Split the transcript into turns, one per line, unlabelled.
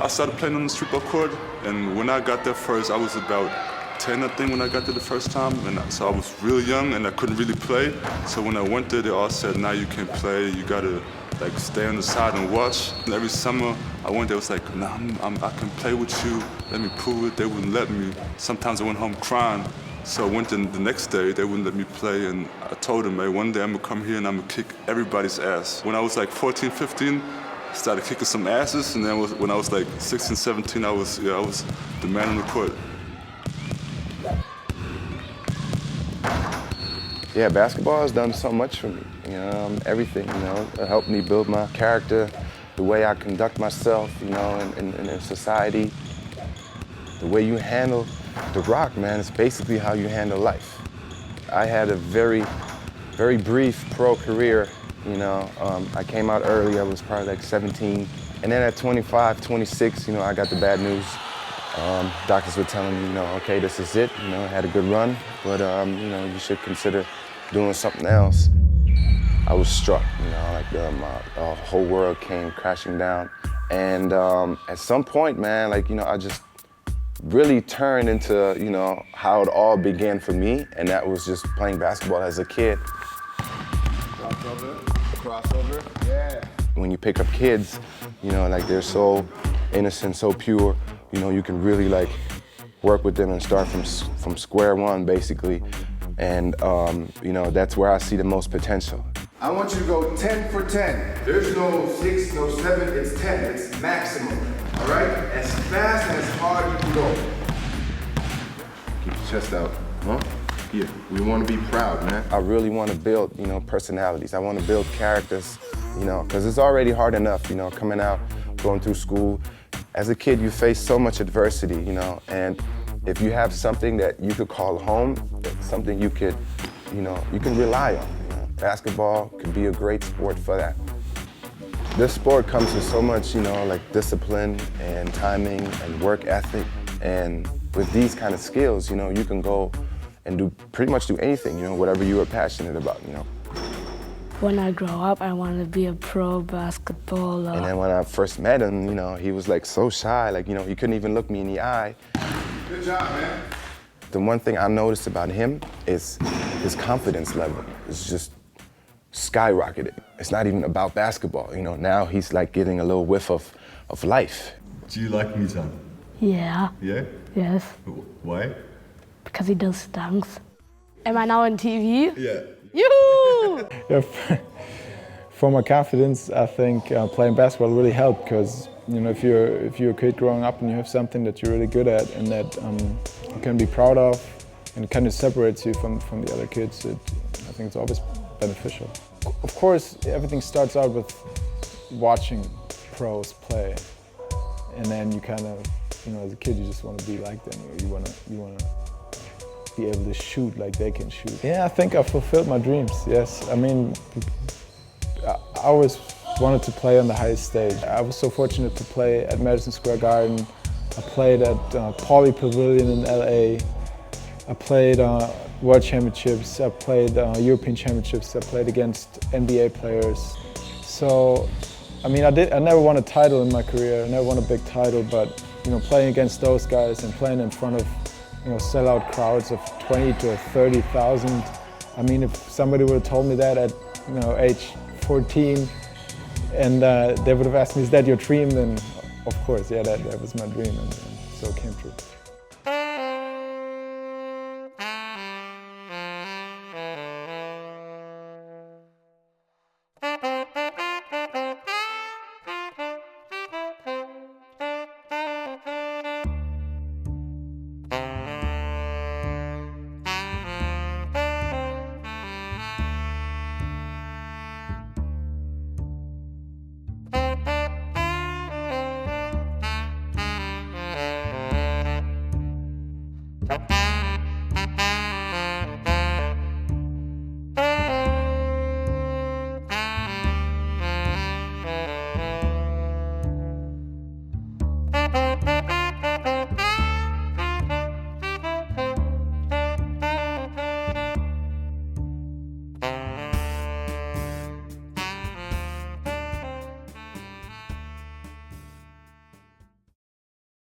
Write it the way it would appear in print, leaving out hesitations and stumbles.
I started playing on the streetball court, and when I got there first, I was about 10, I think, when I got there the first time, and so I was really young and I couldn't really play. So when I went there, they all said, "Now you can play. You gotta like stay on the side and watch." And every summer I went there, it was like, "Nah, I can play with you. Let me prove it." They wouldn't let me. Sometimes I went home crying. So I went in the next day, they wouldn't let me play, and I told them, "Hey, one day I'm gonna come here and I'm gonna kick everybody's ass." When I was like 14, 15, I started kicking some asses, and then when I was like 16, 17, I was the man on the court.
Yeah, basketball has done so much for me. Everything. It helped me build my character, the way I conduct myself, in society. The way you handle the rock, man, is basically how you handle life. I had a very, very brief pro career. I came out early. I was probably like 17, and then at 25, 26, I got the bad news. Doctors were telling me, okay, this is it. I had a good run, but you should consider doing something else. I was struck, my whole world came crashing down. And at some point, man, I just really turned into, how it all began for me, and that was just playing basketball as a kid. Crossover, yeah. When you pick up kids, they're so innocent, so pure, you can really work with them and start from square one, basically. And that's where I see the most potential.
I want you to go 10 for 10. There's no 6, no 7, it's 10, it's maximum. All right? As fast and as hard you can go. Keep your chest out. Huh? Yeah, we want to be proud, man.
I really want to build, personalities. I want to build characters, because it's already hard enough, coming out, going through school. As a kid, you face so much adversity, and if you have something that you could call home, something you could, you can rely on. Basketball could be a great sport for that. This sport comes with so much, discipline and timing and work ethic. And with these kind of skills, you can go and pretty much do anything, whatever you are passionate about,
When I grow up, I want to be a pro basketballer.
And then when I first met him, he was so shy, he couldn't even look me in the eye.
Good job, man.
The one thing I noticed about him is his confidence level. It's just skyrocketed. It's not even about basketball, now he's getting a little whiff of life.
Do you like Smetana?
Yeah.
Yeah?
Yes.
Why?
Because he does dunks. Am I now on TV?
Yeah.
Yoo-hoo!
Yeah, for my confidence, I think playing basketball really helped because if you're a kid growing up and you have something that you're really good at and that you can be proud of and it kind of separates you from the other kids, I think it's always beneficial. Of course, everything starts out with watching pros play, and then you kind of, as a kid, you just want to be like them. You want to be able to shoot like they can shoot. Yeah, I think I fulfilled my dreams. Yes, I mean, I always wanted to play on the highest stage. I was so fortunate to play at Madison Square Garden. I played at Pauley Pavilion in LA. I played World Championships. I played European Championships. I played against NBA players. So, I mean, I never won a title in my career. I never won a big title, but playing against those guys and playing in front of sellout crowds of 20 to 30,000. I mean, if somebody would have told me that at age 14, and they would have asked me, "Is that your dream?" Then, of course, yeah, that was my dream, and so it came true.